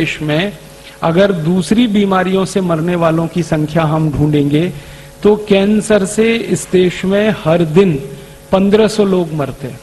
देश में अगर दूसरी बीमारियों से मरने वालों की संख्या हम ढूंढेंगे तो कैंसर से इस देश में हर दिन 1500 लोग मरते हैं,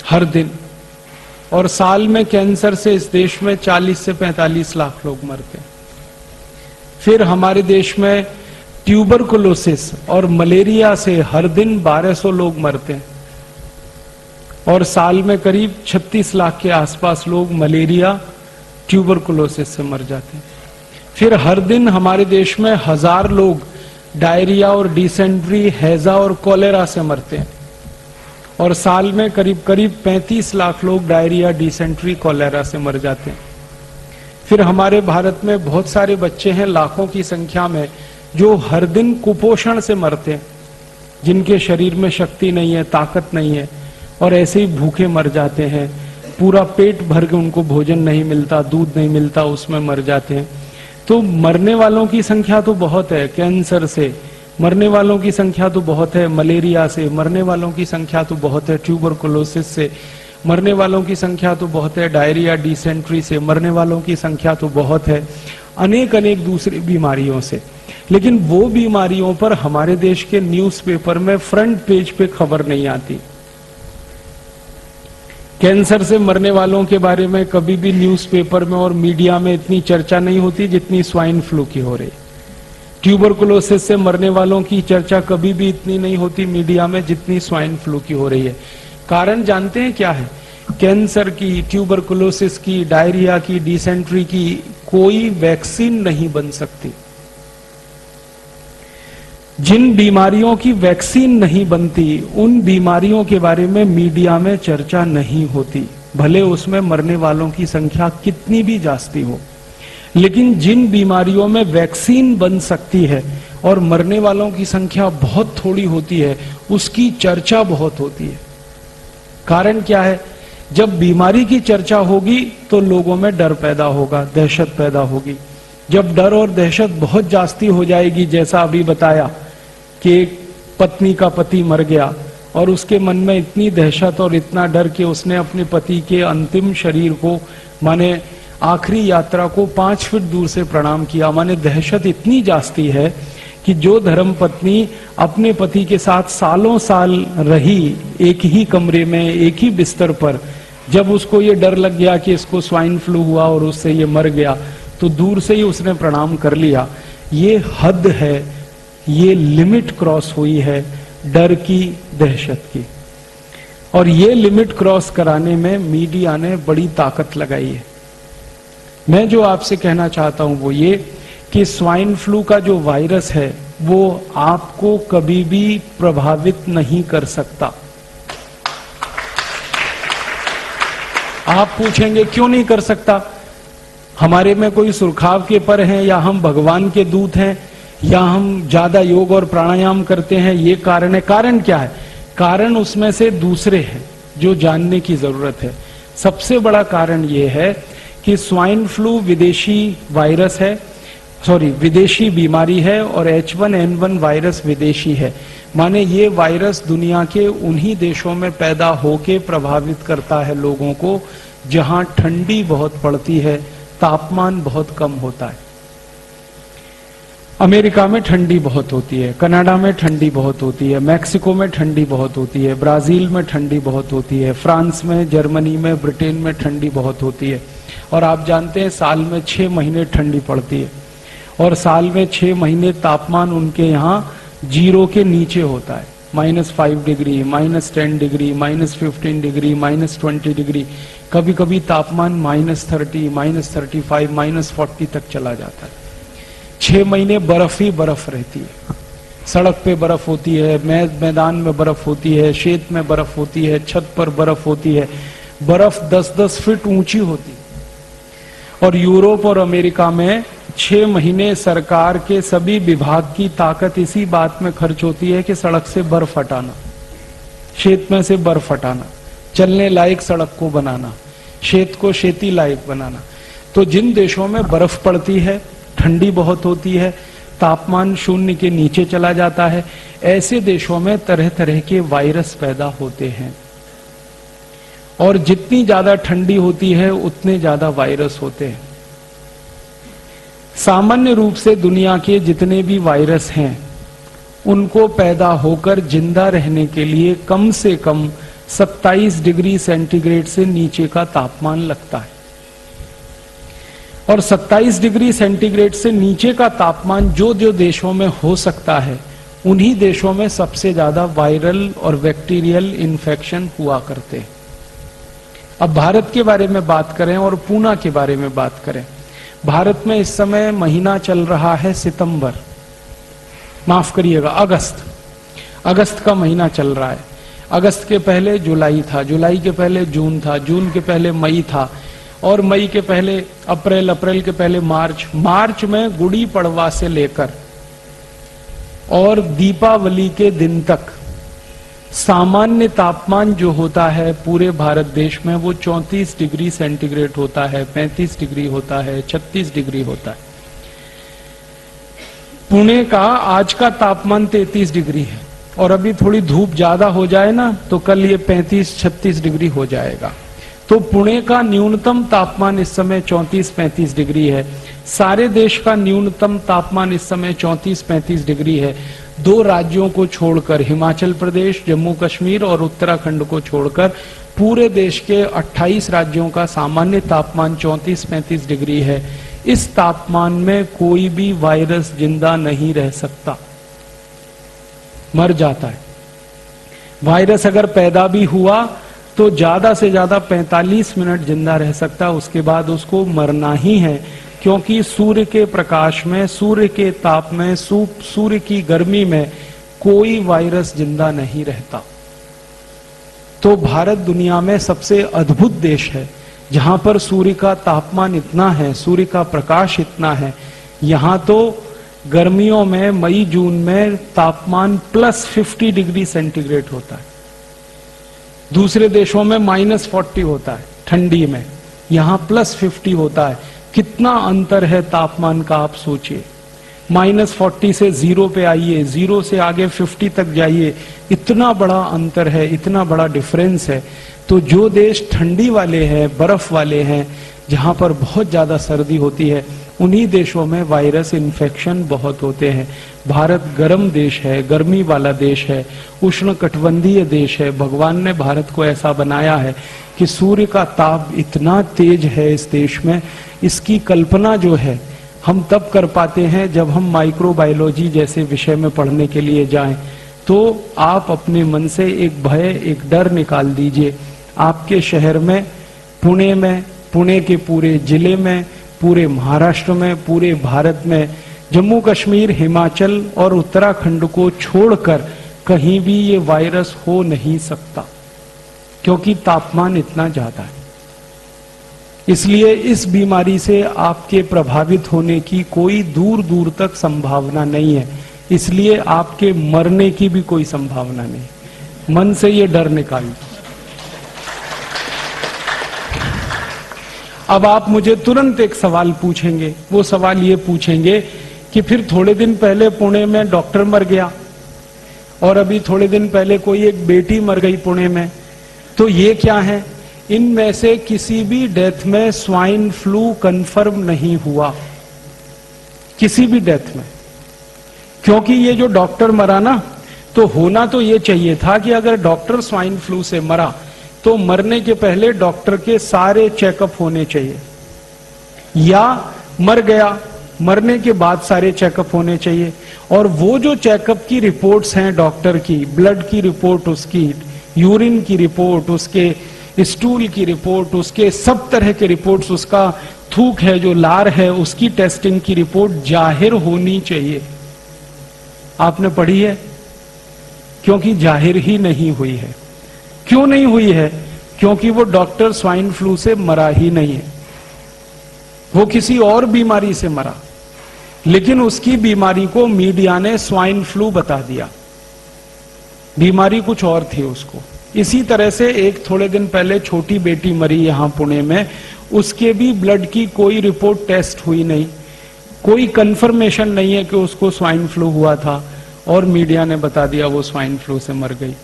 हर दिन। और साल में कैंसर से इस देश में 40 से 45 लाख लोग मरते हैं। फिर हमारे देश में ट्यूबरकुलोसिस और मलेरिया से हर दिन 1200 लोग मरते हैं और साल में करीब 36 लाख के आसपास लोग मलेरिया ट्यूबरकुलोसिस से मर जाते हैं। फिर हर दिन हमारे देश में 1000 लोग डायरिया और डिसेंट्री, हैजा और कॉलेरा से मरते हैं और साल में करीब 35 लाख लोग डायरिया, डिसेंट्री, कॉलेरा से मर जाते हैं। फिर हमारे भारत में बहुत सारे बच्चे हैं, लाखों की संख्या में, जो हर दिन कुपोषण से मरते हैं, जिनके शरीर में शक्ति नहीं है, ताकत नहीं है और ऐसे ही भूखे मर जाते हैं। पूरा पेट भर के उनको भोजन नहीं मिलता, दूध नहीं मिलता, उसमें मर जाते हैं। तो मरने वालों की संख्या तो बहुत है, कैंसर से मरने वालों की संख्या तो बहुत है, मलेरिया से मरने वालों की संख्या तो बहुत है, ट्यूबरकुलोसिस से मरने वालों की संख्या तो बहुत है, डायरिया, डिसेंट्री से मरने वालों की संख्या तो बहुत है, अनेक अनेक दूसरी बीमारियों से। लेकिन वो बीमारियों पर हमारे देश के न्यूज़पेपर में फ्रंट पेज पे खबर नहीं आती। कैंसर से मरने वालों के बारे में कभी भी न्यूज़पेपर में और मीडिया में इतनी चर्चा नहीं होती जितनी स्वाइन फ्लू की हो रही। ट्यूबरकुलोसिस से मरने वालों की चर्चा कभी भी इतनी नहीं होती मीडिया में जितनी स्वाइन फ्लू की हो रही है। कारण जानते हैं क्या है? कैंसर की, ट्यूबरकुलोसिस की, डायरिया की, डिसेंट्री की कोई वैक्सीन नहीं बन सकती। जिन बीमारियों की वैक्सीन नहीं बनती उन बीमारियों के बारे में मीडिया में चर्चा नहीं होती, भले उसमें मरने वालों की संख्या कितनी भी जास्ती हो। लेकिन जिन बीमारियों में वैक्सीन बन सकती है और मरने वालों की संख्या बहुत थोड़ी होती है, उसकी चर्चा बहुत होती है। कारण क्या है? जब बीमारी की चर्चा होगी तो लोगों में डर पैदा होगा, दहशत पैदा होगी। जब डर और दहशत बहुत जास्ती हो जाएगी, जैसा अभी बताया कि एक पत्नी का पति मर गया और उसके मन में इतनी दहशत और इतना डर कि उसने अपने पति के अंतिम शरीर को, माने आखिरी यात्रा को 5 फीट दूर से प्रणाम किया। माने दहशत इतनी जास्ती है कि जो धर्म पत्नी अपने पति के साथ सालों साल रही एक ही कमरे में, एक ही बिस्तर पर, जब उसको ये डर लग गया कि इसको स्वाइन फ्लू हुआ और उससे ये मर गया, तो दूर से ही उसने प्रणाम कर लिया। ये हद है, ये लिमिट क्रॉस हुई है डर की, दहशत की। और ये लिमिट क्रॉस कराने में मीडिया ने बड़ी ताकत लगाई है। मैं जो आपसे कहना चाहता हूं वो ये कि स्वाइन फ्लू का जो वायरस है वो आपको कभी भी प्रभावित नहीं कर सकता। आप पूछेंगे क्यों नहीं कर सकता? हमारे में कोई सुरखाव के पर हैं, या हम भगवान के दूत हैं, या हम ज्यादा योग और प्राणायाम करते हैं, ये कारण है? कारण क्या है? कारण उसमें से दूसरे हैं जो जानने की जरूरत है। सबसे बड़ा कारण ये है कि स्वाइन फ्लू विदेशी वायरस है, विदेशी बीमारी है और H1N1 वायरस विदेशी है। माने ये वायरस दुनिया के उन्हीं देशों में पैदा होके प्रभावित करता है लोगों को जहां ठंडी बहुत पड़ती है, तापमान बहुत कम होता है। अमेरिका में ठंडी बहुत होती है, कनाडा में ठंडी बहुत होती है, मैक्सिको में ठंडी बहुत होती है, ब्राजील में ठंडी बहुत होती है, फ्रांस में, जर्मनी में, ब्रिटेन में ठंडी बहुत होती है। और आप जानते हैं साल में 6 महीने ठंडी पड़ती है और साल में 6 महीने तापमान उनके यहाँ 0 के नीचे होता है। -5 डिग्री, -10 डिग्री, -15 डिग्री, -20 डिग्री, कभी कभी तापमान -30, -35, -40 तक चला जाता है। 6 महीने बर्फ ही बर्फ रहती है। सड़क पे बर्फ होती है, मैदान में बर्फ होती है, शेत में बर्फ होती है, छत पर बर्फ होती है। बर्फ 10-10 फीट ऊंची होती है। और यूरोप और अमेरिका में 6 महीने सरकार के सभी विभाग की ताकत इसी बात में खर्च होती है कि सड़क से बर्फ हटाना, शेत में से बर्फ हटाना, चलने लायक सड़क को बनाना, शेत को खेती लायक बनाना। तो जिन देशों में बर्फ पड़ती है, ठंडी बहुत होती है, तापमान 0 के नीचे चला जाता है, ऐसे देशों में तरह तरह के वायरस पैदा होते हैं। और जितनी ज्यादा ठंडी होती है उतने ज्यादा वायरस होते हैं। सामान्य रूप से दुनिया के जितने भी वायरस हैं उनको पैदा होकर जिंदा रहने के लिए कम से कम 27 डिग्री सेंटीग्रेड से नीचे का तापमान लगता है। और 27 डिग्री सेंटीग्रेड से नीचे का तापमान जो जो देशों में हो सकता है, उन्हीं देशों में सबसे ज्यादा वायरल और बैक्टीरियल इन्फेक्शन हुआ करते हैं। अब भारत के बारे में बात करें और पूना के बारे में बात करें। भारत में इस समय महीना चल रहा है सितंबर, माफ करिएगा अगस्त का महीना चल रहा है। अगस्त के पहले जुलाई था, जुलाई के पहले जून था, जून के पहले मई था, और मई के पहले अप्रैल, अप्रैल के पहले मार्च, मार्च में गुड़ी पड़वा से लेकर और दीपावली के दिन तक सामान्य तापमान जो होता है पूरे भारत देश में वो 34 डिग्री सेंटीग्रेड होता है, 35 डिग्री होता है, 36 डिग्री होता है। पुणे का आज का तापमान 33 डिग्री है और अभी थोड़ी धूप ज्यादा हो जाए ना तो कल ये 35-36 डिग्री हो जाएगा। तो पुणे का न्यूनतम तापमान इस समय 34-35 डिग्री है। सारे देश का न्यूनतम तापमान इस समय 34-35 डिग्री है। दो राज्यों को छोड़कर, हिमाचल प्रदेश, जम्मू कश्मीर और उत्तराखंड को छोड़कर पूरे देश के 28 राज्यों का सामान्य तापमान 34-35 डिग्री है। इस तापमान में कोई भी वायरस जिंदा नहीं रह सकता, मर जाता है। वायरस अगर पैदा भी हुआ तो ज्यादा से ज्यादा 45 मिनट जिंदा रह सकता, उसके बाद उसको मरना ही है, क्योंकि सूर्य के प्रकाश में, सूर्य के ताप में, सूर्य की गर्मी में कोई वायरस जिंदा नहीं रहता। तो भारत दुनिया में सबसे अद्भुत देश है जहां पर सूर्य का तापमान इतना है, सूर्य का प्रकाश इतना है। यहां तो गर्मियों में, मई जून में तापमान +50 डिग्री सेंटीग्रेड होता है। दूसरे देशों में -40 होता है ठंडी में, यहां +50 होता है। कितना अंतर है तापमान का, आप सोचिए। -40 से 0 पे आइए, 0 से आगे 50 तक जाइए, इतना बड़ा अंतर है, इतना बड़ा डिफरेंस है। तो जो देश ठंडी वाले हैं, बर्फ वाले हैं, जहां पर बहुत ज्यादा सर्दी होती है, उन्हीं देशों में वायरस इन्फेक्शन बहुत होते हैं। भारत गर्म देश है, गर्मी वाला देश है, उष्णकटिबंधीय देश है। भगवान ने भारत को ऐसा बनाया है कि सूर्य का ताप इतना तेज है इस देश में, इसकी कल्पना जो है हम तब कर पाते हैं जब हम माइक्रोबायोलॉजी जैसे विषय में पढ़ने के लिए जाएं। तो आप अपने मन से एक भय, एक डर निकाल दीजिए। आपके शहर में, पुणे के पूरे जिले में, पूरे महाराष्ट्र में, पूरे भारत में, जम्मू कश्मीर, हिमाचल और उत्तराखंड को छोड़कर कहीं भी ये वायरस हो नहीं सकता, क्योंकि तापमान इतना ज्यादा है। इसलिए इस बीमारी से आपके प्रभावित होने की कोई दूर दूर तक संभावना नहीं है। इसलिए आपके मरने की भी कोई संभावना नहीं। मन से ये डर निकालिए। अब आप मुझे तुरंत एक सवाल पूछेंगे, वो सवाल ये पूछेंगे कि फिर थोड़े दिन पहले पुणे में डॉक्टर मर गया और अभी थोड़े दिन पहले कोई एक बेटी मर गई पुणे में, तो ये क्या है? इनमें से किसी भी डेथ में स्वाइन फ्लू कंफर्म नहीं हुआ, किसी भी डेथ में। क्योंकि ये जो डॉक्टर मरा ना, तो होना तो ये चाहिए था कि अगर डॉक्टर स्वाइन फ्लू से मरा तो मरने के पहले डॉक्टर के सारे चेकअप होने चाहिए, या मर गया मरने के बाद सारे चेकअप होने चाहिए। और वो जो चेकअप की रिपोर्ट्स हैं डॉक्टर की, ब्लड की रिपोर्ट उसकी, यूरिन की रिपोर्ट उसके, स्टूल की रिपोर्ट उसके, सब तरह के रिपोर्ट्स, उसका थूक है जो लार है उसकी टेस्टिंग की रिपोर्ट जाहिर होनी चाहिए। आपने पढ़ी है? क्योंकि जाहिर ही नहीं हुई है। क्यों नहीं हुई है? क्योंकि वो डॉक्टर स्वाइन फ्लू से मरा ही नहीं है, वो किसी और बीमारी से मरा, लेकिन उसकी बीमारी को मीडिया ने स्वाइन फ्लू बता दिया, बीमारी कुछ और थी उसको। इसी तरह से एक थोड़े दिन पहले छोटी बेटी मरी यहां पुणे में, उसके भी ब्लड की कोई रिपोर्ट टेस्ट हुई नहीं, कोई कंफर्मेशन नहीं है कि उसको स्वाइन फ्लू हुआ था, और मीडिया ने बता दिया वो स्वाइन फ्लू से मर गई।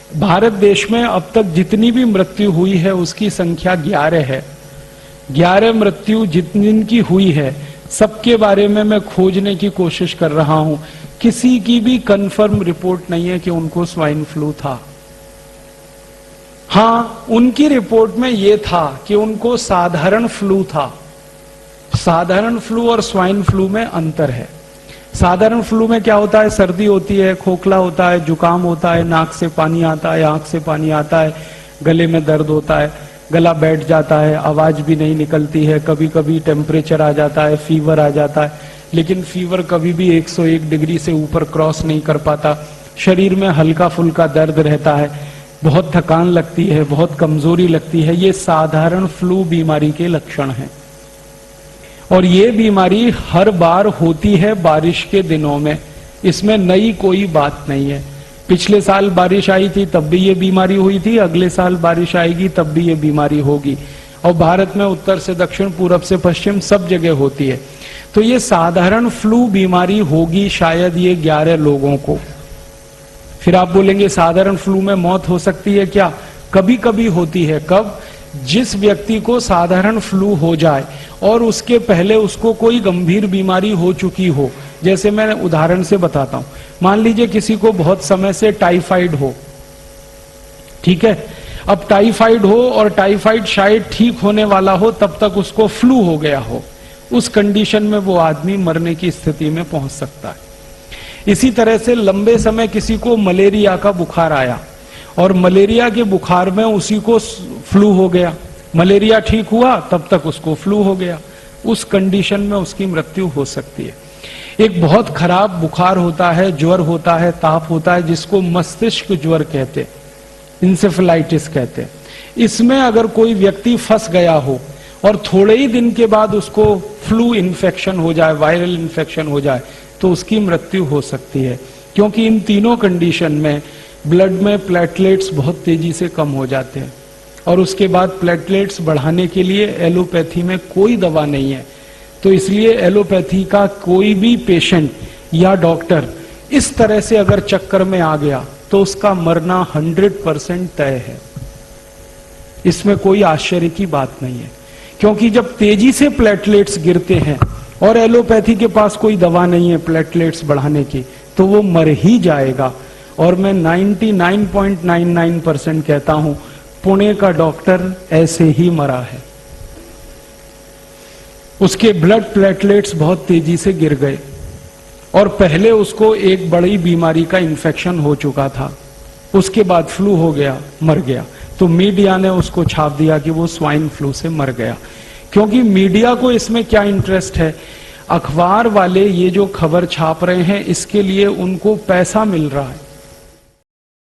भारत देश में अब तक जितनी भी मृत्यु हुई है उसकी संख्या 11 है। 11 मृत्यु जिनकी हुई है सबके बारे में मैं खोजने की कोशिश कर रहा हूं। किसी की भी कंफर्म रिपोर्ट नहीं है कि उनको स्वाइन फ्लू था। हां, उनकी रिपोर्ट में यह था कि उनको साधारण फ्लू था। साधारण फ्लू और स्वाइन फ्लू में अंतर है। साधारण फ्लू में क्या होता है, सर्दी होती है, खोखला होता है, जुकाम होता है, नाक से पानी आता है, आंख से पानी आता है, गले में दर्द होता है, गला बैठ जाता है, आवाज भी नहीं निकलती है, कभी कभी टेम्परेचर आ जाता है, फीवर आ जाता है, लेकिन फीवर कभी भी 101 डिग्री से ऊपर क्रॉस नहीं कर पाता। शरीर में हल्का फुल्का दर्द रहता है, बहुत थकान लगती है, बहुत कमजोरी लगती है। ये साधारण फ्लू बीमारी के लक्षण हैं और ये बीमारी हर बार होती है बारिश के दिनों में। इसमें नई कोई बात नहीं है। पिछले साल बारिश आई थी तब भी ये बीमारी हुई थी, अगले साल बारिश आएगी तब भी ये बीमारी होगी। और भारत में उत्तर से दक्षिण, पूरब से पश्चिम सब जगह होती है। तो ये साधारण फ्लू बीमारी होगी शायद ये 11 लोगों को। फिर आप बोलेंगे साधारण फ्लू में मौत हो सकती है क्या? कभी कभी होती है। कब? जिस व्यक्ति को साधारण फ्लू हो जाए और उसके पहले उसको कोई गंभीर बीमारी हो चुकी हो। जैसे मैं उदाहरण से बताता हूं, मान लीजिए किसी को बहुत समय से टाइफाइड हो, ठीक है। अब टाइफाइड हो और टाइफाइड शायद ठीक होने वाला हो, तब तक उसको फ्लू हो गया हो। उस कंडीशन में वो आदमी मरने की स्थिति में पहुंच सकता है। इसी तरह से लंबे समय किसी को मलेरिया का बुखार आया और मलेरिया के बुखार में उसी को फ्लू हो गया, मलेरिया ठीक हुआ तब तक उसको फ्लू हो गया। उस कंडीशन में उसकी मृत्यु हो सकती है। एक बहुत खराब बुखार होता है, ज्वर होता है, ताप होता है, जिसको मस्तिष्क ज्वर कहते हैं, इंसेफेलाइटिस कहते हैं। इसमें अगर कोई व्यक्ति फंस गया हो और थोड़े ही दिन के बाद उसको फ्लू इन्फेक्शन हो जाए, वायरल इन्फेक्शन हो जाए, तो उसकी मृत्यु हो सकती है। क्योंकि इन तीनों कंडीशन में ब्लड में प्लेटलेट्स बहुत तेजी से कम हो जाते हैं और उसके बाद प्लेटलेट्स बढ़ाने के लिए एलोपैथी में कोई दवा नहीं है। तो इसलिए एलोपैथी का कोई भी पेशेंट या डॉक्टर इस तरह से अगर चक्कर में आ गया तो उसका मरना 100% तय है। इसमें कोई आश्चर्य की बात नहीं है, क्योंकि जब तेजी से प्लेटलेट्स गिरते हैं और एलोपैथी के पास कोई दवा नहीं है प्लेटलेट्स बढ़ाने की, तो वो मर ही जाएगा। और मैं 99.99% कहता हूं पुणे का डॉक्टर ऐसे ही मरा है। उसके ब्लड प्लेटलेट्स बहुत तेजी से गिर गए और पहले उसको एक बड़ी बीमारी का इन्फेक्शन हो चुका था, उसके बाद फ्लू हो गया, मर गया। तो मीडिया ने उसको छाप दिया कि वो स्वाइन फ्लू से मर गया। क्योंकि मीडिया को इसमें क्या इंटरेस्ट है, अखबार वाले ये जो खबर छाप रहे हैं इसके लिए उनको पैसा मिल रहा है।